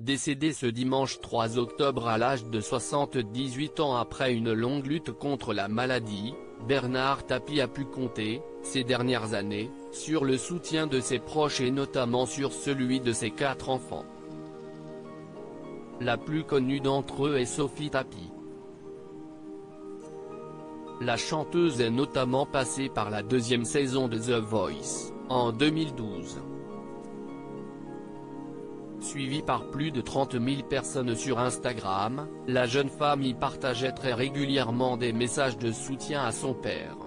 décédé ce dimanche 3 octobre à l'âge de 78 ans après une longue lutte contre la maladie, Bernard Tapie a pu compter, ces dernières années, sur le soutien de ses proches et notamment sur celui de ses 4 enfants. La plus connue d'entre eux est Sophie Tapie. La chanteuse est notamment passée par la 2e saison de The Voice, en 2012. Suivie par plus de 30 000 personnes sur Instagram, la jeune femme y partageait très régulièrement des messages de soutien à son père.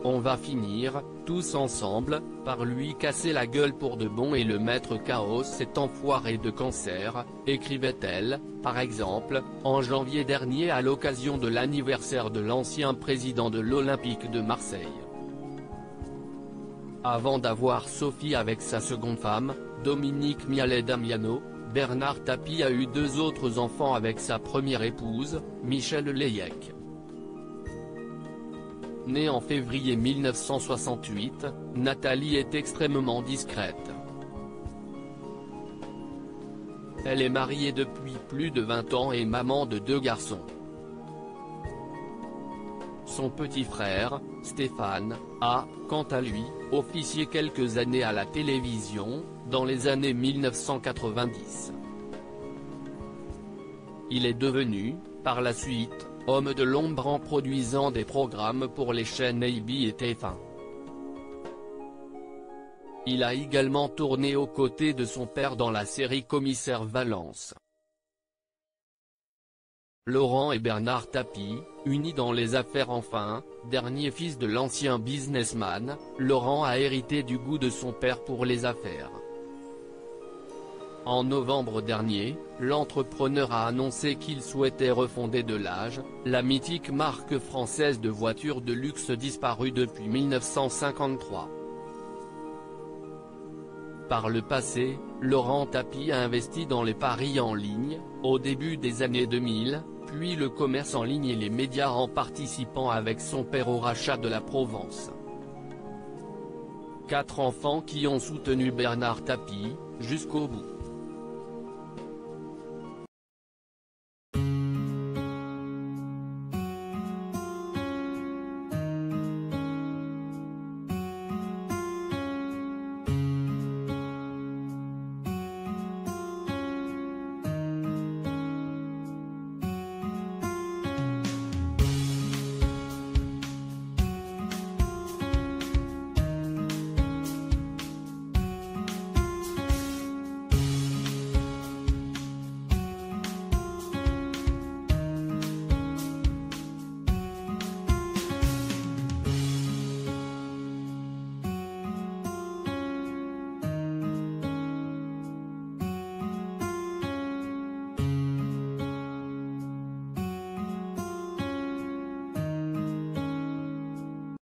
On va finir, tous ensemble, par lui casser la gueule pour de bon et le mettre KO cet enfoiré de cancer, écrivait-elle, par exemple, en janvier dernier à l'occasion de l'anniversaire de l'ancien président de l'Olympique de Marseille. Avant d'avoir Sophie avec sa seconde femme, Dominique Mialet-Damiano, Bernard Tapie a eu 2 autres enfants avec sa première épouse, Michèle Leyec. Née en février 1968, Nathalie est extrêmement discrète. Elle est mariée depuis plus de 20 ans et maman de 2 garçons. Son petit frère, Stéphane, a, quant à lui, officié quelques années à la télévision, dans les années 1990. Il est devenu, par la suite, homme de l'ombre en produisant des programmes pour les chaînes AB et TF1. Il a également tourné aux côtés de son père dans la série Commissaire Valence. Laurent et Bernard Tapie, unis dans les affaires enfin, dernier fils de l'ancien businessman, Laurent a hérité du goût de son père pour les affaires. En novembre dernier, l'entrepreneur a annoncé qu'il souhaitait refonder Delage, la mythique marque française de voitures de luxe disparue depuis 1953. Par le passé, Laurent Tapie a investi dans les paris en ligne, au début des années 2000, puis le commerce en ligne et les médias en participant avec son père au rachat de la Provence. 4 enfants qui ont soutenu Bernard Tapie, jusqu'au bout.